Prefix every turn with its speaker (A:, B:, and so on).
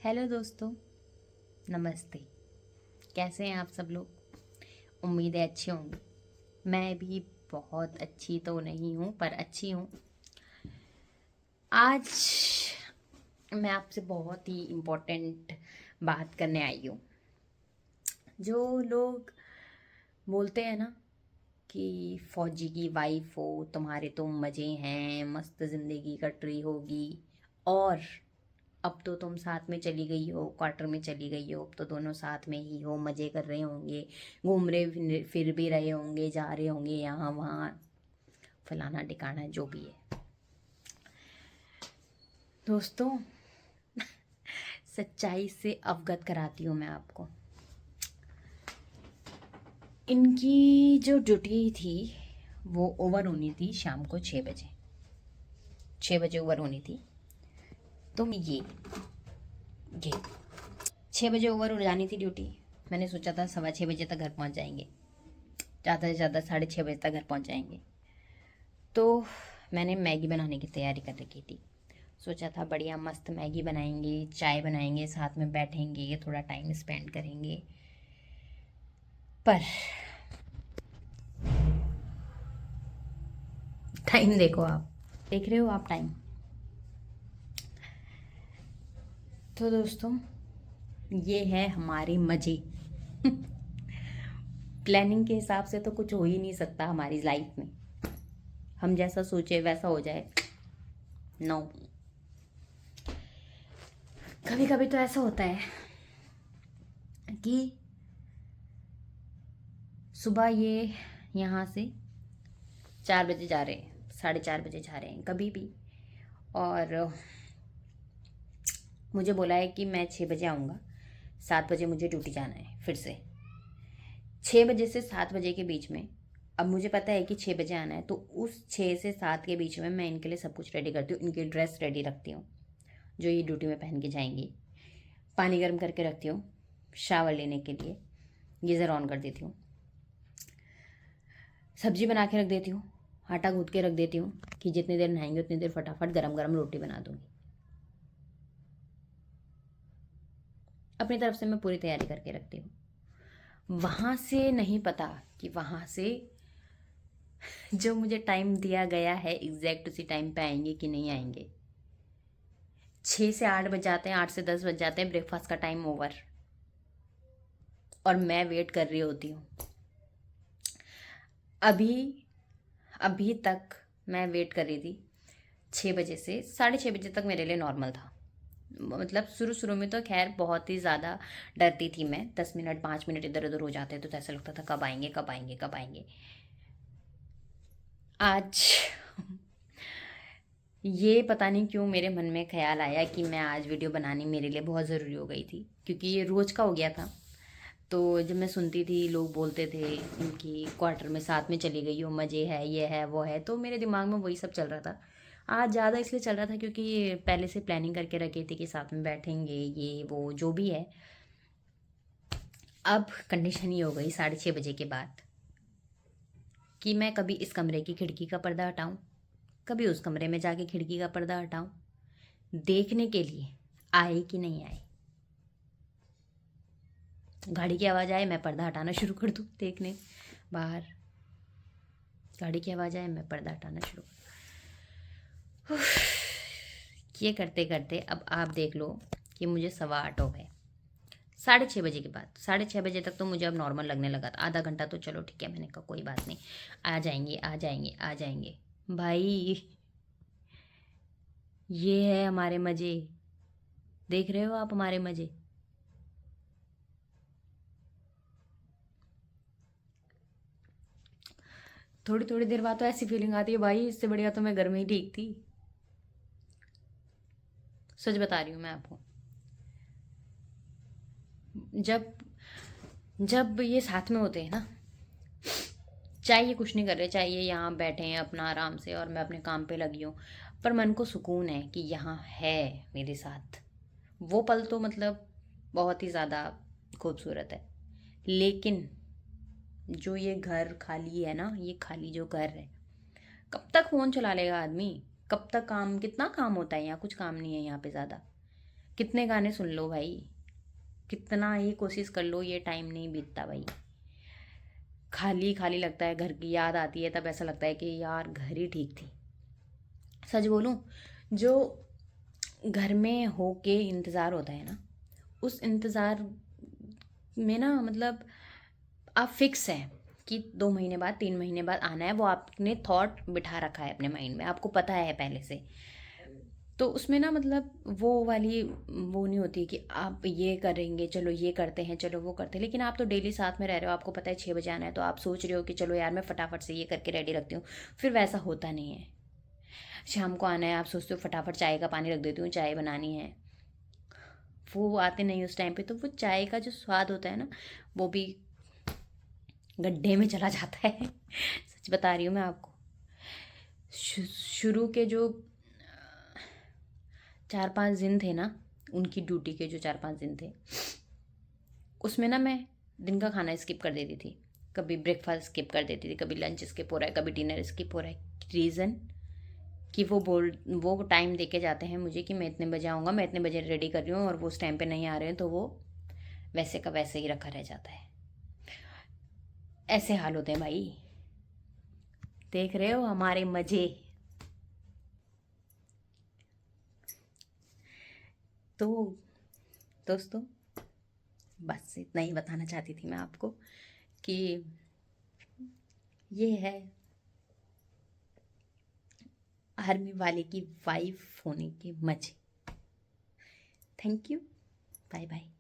A: Hello दोस्तों, नमस्ते। कैसे हैं आप सब लोग? उम्मीद है अच्छे होंगे। मैं भी बहुत अच्छी तो नहीं हूँ पर अच्छी हूँ। आज मैं आपसे बहुत ही इम्पोर्टेंट बात करने आई हूँ। जो लोग बोलते हैं ना कि फौजी की वाइफ हो, तुम्हारे तो मज़े हैं, मस्त ज़िंदगी कट रही होगी, और अब तो तुम साथ में चली गई हो, क्वार्टर में चली गई हो, अब तो दोनों साथ में ही हो, मज़े कर रहे होंगे, घूम रहे फिर भी रहे होंगे, जा रहे होंगे यहाँ वहाँ, फलाना ठिकाना जो भी है। दोस्तों, सच्चाई से अवगत कराती हूँ मैं आपको। इनकी जो ड्यूटी थी वो ओवर होनी थी शाम को 6 बजे। 6 बजे ओवर होनी थी। तो ये 6 बजे ओवर हो जानी थी ड्यूटी। मैंने सोचा था 6:15 तक घर पहुंच जाएंगे, ज़्यादा से ज़्यादा 6:30 बजे तक घर पहुंच जाएंगे। तो मैंने मैगी बनाने की तैयारी कर रखी थी। सोचा था बढ़िया मस्त मैगी बनाएंगे, चाय बनाएंगे, साथ में बैठेंगे, थोड़ा टाइम स्पेंड करेंगे। पर टाइम देखो, आप देख रहे हो आप टाइम। तो दोस्तों, ये है हमारे मज़े। प्लानिंग के हिसाब से तो कुछ हो ही नहीं सकता हमारी लाइफ में। हम जैसा सोचे वैसा हो जाए, नो। कभी कभी तो ऐसा होता है कि सुबह ये यहाँ से 4 बजे जा रहे हैं, 4:30 बजे जा रहे हैं कभी भी, और मुझे बोला है कि मैं 6 बजे आऊँगा, 7 बजे मुझे ड्यूटी जाना है फिर से। 6 बजे से 7 बजे के बीच में, अब मुझे पता है कि 6 बजे आना है, तो उस 6 से 7 के बीच में मैं इनके लिए सब कुछ रेडी करती हूँ। इनकी ड्रेस रेडी रखती हूँ जो ये ड्यूटी में पहन के जाएंगी, पानी गर्म करके रखती हूँ शावर लेने के लिए, गीज़र ऑन कर देती हूँ, सब्जी बना के रख देती हूँ, आटा गूँथ के रख देती हूँ कि जितनी देर नहाएंगे उतनी देर फटाफट गरम गरम रोटी बना दूँगी। अपनी तरफ से मैं पूरी तैयारी करके रखती हूँ। वहाँ से नहीं पता कि वहाँ से जो मुझे टाइम दिया गया है एग्जैक्ट उसी टाइम पे आएंगे कि नहीं आएंगे। 6 से 8 बज जाते हैं, 8 से 10 बज जाते हैं, ब्रेकफास्ट का टाइम ओवर, और मैं वेट कर रही होती हूँ। अभी अभी तक मैं वेट कर रही थी। 6 बजे से 6:30 बजे तक मेरे लिए नॉर्मल था। मतलब शुरू शुरू में तो खैर बहुत ही ज़्यादा डरती थी मैं। 10 मिनट 5 मिनट इधर उधर हो जाते तो ऐसा लगता था कब आएंगे कब आएंगे कब आएंगे। आज ये पता नहीं क्यों मेरे मन में ख्याल आया कि मैं आज वीडियो बनानी मेरे लिए बहुत ज़रूरी हो गई थी, क्योंकि ये रोज़ का हो गया था। तो जब मैं सुनती थी लोग बोलते थे इनकी क्वार्टर में साथ में चली गई हो, मज़े है, ये है वो है, तो मेरे दिमाग में वही सब चल रहा था। आज ज़्यादा इसलिए चल रहा था क्योंकि पहले से प्लानिंग करके रखी थी कि साथ में बैठेंगे, ये वो जो भी है। अब कंडीशन ये हो गई 6:30 बजे के बाद कि मैं कभी इस कमरे की खिड़की का पर्दा हटाऊं, कभी उस कमरे में जाके खिड़की का पर्दा हटाऊं, देखने के लिए आए कि नहीं आए। गाड़ी की आवाज़ आए मैं पर्दा हटाना शुरू कर दूँ देखने, बाहर गाड़ी की आवाज़ आए मैं पर्दा हटाना शुरू कर। ये करते करते अब आप देख लो कि मुझे 7:15 हो गए। 6:30 बजे के बाद 6:30 बजे तक तो मुझे अब नॉर्मल लगने लगा था। आधा घंटा तो चलो ठीक है, मैंने कहा कोई बात नहीं, आ जाएंगे आ जाएंगे आ जाएंगे। भाई, ये है हमारे मज़े। देख रहे हो आप हमारे मज़े। थोड़ी थोड़ी देर बाद तो ऐसी फीलिंग आती है भाई इससे बढ़िया तो मैं घर में ही ठीक थी। सच बता रही हूँ मैं आपको। जब जब ये साथ में होते हैं ना, चाहे ये कुछ नहीं कर रहे, चाहे ये यहाँ बैठे हैं अपना आराम से और मैं अपने काम पे लगी हूँ, पर मन को सुकून है कि यहाँ है मेरे साथ। वो पल तो मतलब बहुत ही ज़्यादा खूबसूरत है। लेकिन जो ये घर खाली है ना, ये खाली जो घर है, कब तक फ़ोन चला लेगा आदमी? कब तक काम, कितना काम होता है यहाँ? कुछ काम नहीं है यहाँ पे ज़्यादा। कितने गाने सुन लो भाई, कितना ही कोशिश कर लो, ये टाइम नहीं बीतता भाई। खाली खाली लगता है, घर की याद आती है तब ऐसा लगता है कि यार घर ही ठीक थी। सच बोलूं, जो घर में हो के इंतज़ार होता है ना, उस इंतज़ार में ना मतलब आप फिक्स हैं कि 2 महीने बाद 3 महीने बाद आना है, वो आपने थॉट बिठा रखा है अपने माइंड में, आपको पता है पहले से। तो उसमें ना मतलब वो वाली वो नहीं होती कि आप ये करेंगे, चलो ये करते हैं, चलो वो करते हैं। लेकिन आप तो डेली साथ में रह रहे हो, आपको पता है 6 बजे आना है, तो आप सोच रहे हो कि चलो यार मैं फटाफट से ये करके रेडी रखती हूँ। फिर वैसा होता नहीं है। शाम को आना है, आप सोचते हो फटाफट चाय का पानी रख देती हूँ, चाय बनानी है। वो आते नहीं उस टाइम पे, तो वो चाय का जो स्वाद होता है ना, वो भी गड्ढे में चला जाता है। सच बता रही हूँ मैं आपको। शुरू के जो 4-5 दिन थे ना, उनकी ड्यूटी के जो 4-5 दिन थे, उसमें ना मैं दिन का खाना स्किप कर देती थी। कभी ब्रेकफास्ट स्किप कर देती थी, कभी लंच स्किप हो रहा है, कभी डिनर स्किप हो रहा है। रीज़न कि वो टाइम दे के जाते हैं मुझे कि मैं इतने बजे आऊँगा, मैं इतने बजे रेडी कर रही हूँ, और वो उस टाइम पे नहीं आ रहे हैं, तो वो वैसे का वैसे ही रखा रह जाता है। ऐसे हाल होते हैं भाई। देख रहे हो हमारे मज़े। तो दोस्तों, बस इतना ही बताना चाहती थी मैं आपको कि ये है आर्मी वाले की वाइफ होने के मजे। Thank you. Bye bye.